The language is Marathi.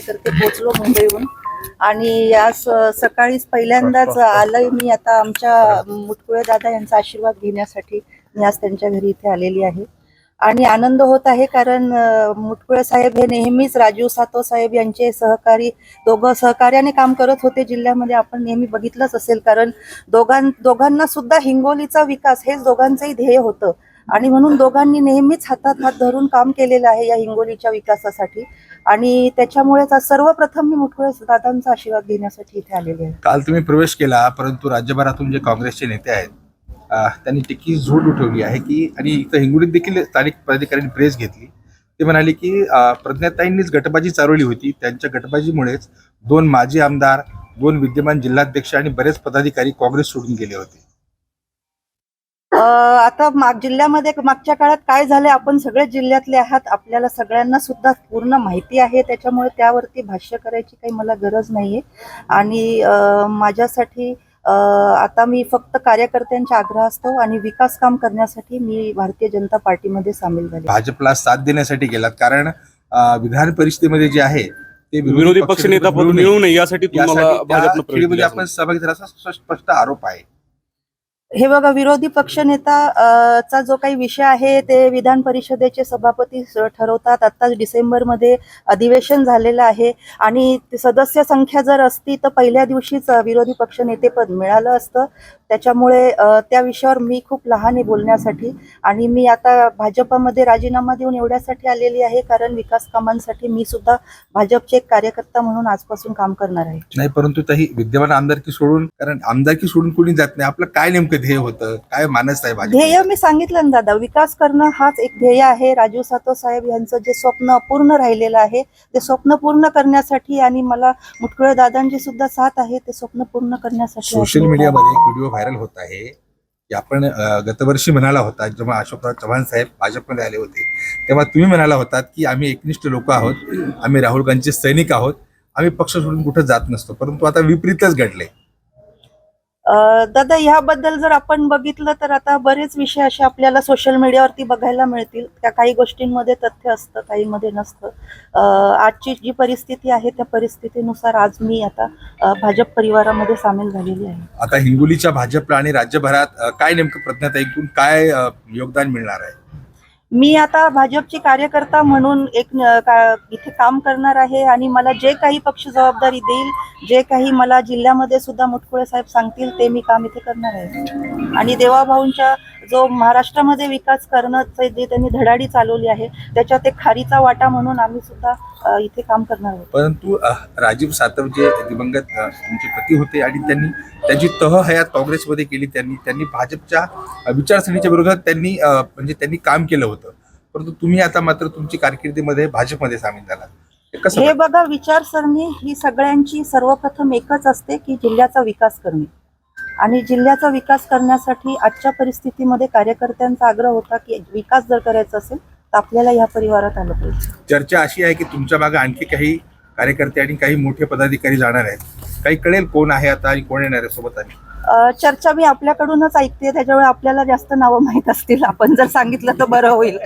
कार्यकर्ते पोहोचलो मुंबईहून आणि आज सकाळीच पहिल्यांदाच आलोय मी आता आमच्या मुटकुळे दादा यांचा आशीर्वाद घेण्यासाठी मी आज त्यांच्या घरी इथे आलेली आहे आणि आनंद होत आहे कारण मुटकुळे साहेब हे नेहमीच राजीव सातव साहेब यांचे सहकारी दोघं सहकार्याने काम करत होते जिल्ह्यामध्ये. आपण नेहमी बघितलंच असेल कारण दोघांना सुद्धा हिंगोलीचा विकास हेच दोघांचंही ध्येय होतं आणि म्हणून दोघांनी नेहमीच हातात हात धरून काम केलेलं आहे या हिंगोलीच्या विकासासाठी आणि त्याच्यामुळेच सर्वप्रथम मी मुटकुळे दादांचा आशीर्वाद घेण्यासाठी इथे आलेले आहे. काल तुम्ही प्रवेश केला परंतु राज्यभरातून जे काँग्रेसचे नेते आहेत त्यांनी टिकी झोड उठवली आहे की आणि इथं हिंगोलीत देखील स्थानिक पदाधिकाऱ्यांनी प्रेस घेतली. ते म्हणाले की प्रज्ञाताईंनीच गटबाजी चालवली होती, त्यांच्या गटबाजीमुळेच 2 माजी आमदार, 2 विद्यमान जिल्हाध्यक्ष आणि बरेच पदाधिकारी काँग्रेस सोडून गेले होते. आता जिल्ह्यामध्ये मागच्या काळात काय झाले आपण सगळ्याच जिल्ह्यातले आहात, आपल्याला सगळ्यांना सुद्धा पूर्ण माहिती आहे, त्याच्यामुळे त्यावरती भाष्य करायची काही मला गरज नाहीये. आणि माझ्यासाठी आता मी फक्त कार्यकर्त्यांच्या आग्रहास्तव आणि विकास काम करण्यासाठी मी भारतीय जनता पार्टीमध्ये सामील झाले. भाजपला साथ देण्यासाठी गेलात कारण विधान परिषदेमध्ये जे आहे ते विरोधी पक्षनेता पद मिळू नये यासाठी तुम्हाला भाजपने आपण सहभागी झाल्याचा स्पष्ट आरोप आहे. हे बघा, विरोधी पक्षनेता चा जो काही विषय आहे ते विधान परिषदेचे सभापती ठरवतात. आत्ताच डिसेंबरमध्ये अधिवेशन झालेलं आहे आणि सदस्य संख्या जर असती तर पहिल्या दिवशीच विरोधी पक्षनेतेपद मिळालं असतं. त्याच्यामुळे त्या विषयावर मी खूप लहान आहे बोलण्यासाठी आणि मी आता भाजपमध्ये राजीनामा देऊन एवढ्यासाठी आलेली आहे कारण विकास कामांसाठी मी सुद्धा भाजपचे एक कार्यकर्ता म्हणून आजपासून काम करणार आहे. नाही, परंतु काही विद्यमान आमदारकी सोडून, कारण आमदारकी सोडून कोणी जात नाही, आपलं काय नेमकं ध्येय होतं, काय मानस आहे भाजप? ध्येय मी सांगितलं ना दादा, विकास करणं हाच एक ध्येय आहे. राजीव सातव साहेब यांचं जे स्वप्न अपूर्ण राहिलेलं आहे ते स्वप्न पूर्ण करण्यासाठी आणि मला मुटकुळे दादांची सुद्धा साथ आहे ते स्वप्न पूर्ण करण्यासाठी. सोशल मीडियामध्ये एक व्हिडिओ व्हायरल होत आहे की आपण गतवर्षी म्हणाला होता जेव्हा अशोकराव चव्हाण साहेब भाजपमध्ये आले होते तेव्हा तुम्ही म्हणाला होतात की आम्ही एकनिष्ठ लोक आहोत, आम्ही राहुल गांधीचे सैनिक आहोत, आम्ही पक्ष सोडून कुठे जात नसतो, परंतु आता विपरीतच घडले. दादा, ह्याबद्दल जर आपण बघितलं तर आता बरेच विषय असे आपल्याला सोशल मीडियावरती बघायला मिळतील. त्या काही गोष्टींमध्ये तथ्य असतं, काही मध्ये नसतं. आजची जी परिस्थिती आहे त्या परिस्थितीनुसार आज मी आता भाजप परिवारामध्ये सामील झालेली आहे. आता हिंगोलीच्या भाजपला आणि राज्यभरात काय नेमकं प्रज्ञाताईंकडून काय योगदान मिळणार आहे? मी आता भाजपची कार्यकर्ता म्हणून इथे काम करणार आहे आणि मला जे काही पक्ष जबाबदारी देईल, जे काही मला जिल्ह्यामध्ये सुद्धा मुटकुळे साहेब सांगतील ते मी काम इथे करणार आहे. आणि देवाभाऊंच्या जो महाराष्ट्रामध्ये विकास करण्याचं जे त्यांनी धडाडी चालवली आहे त्याच्यात एक खारीचा वाटा म्हणून आम्ही सुद्धा इथे काम करणार आहोत. परंतु राजीव सातव जे दिवंगत तुमचे पती होते आणि त्यांनी त्यांची तह हयात काँग्रेसमध्ये केली, त्यांनी भाजपच्या विचारसरणीच्या विरोधात त्यांनी काम केलं होतं, परंतु तुम्ही आता मात्र तुमची कारकिर्दीमध्ये भाजपमध्ये सामील झाला. हे बघा, विचारसरणी ही सगळ्यांची सर्वप्रथम एकच असते की जिल्ह्याचा विकास करणे आणि जिल्ह्याचा विकास करण्यासाठी आजच्या परिस्थितीमध्ये कार्यकर्त्यांचा आग्रह होता की विकास जर करायचा असेल तर आपल्याला या परिवारात आलं पाहिजे. चर्चा अशी आहे की तुमच्या मागे आणखी काही कार्यकर्ते आणि काही मोठे पदाधिकारी जाणार आहेत, काही कळेल कोण आहे आता आणि कोण येणार आहे सोबत? आणि चर्चा मी आपल्याकडूनच ऐकते, त्याच्यामुळे आपल्याला जास्त नावं माहीत असतील, आपण जर सांगितलं तर बरं होईल.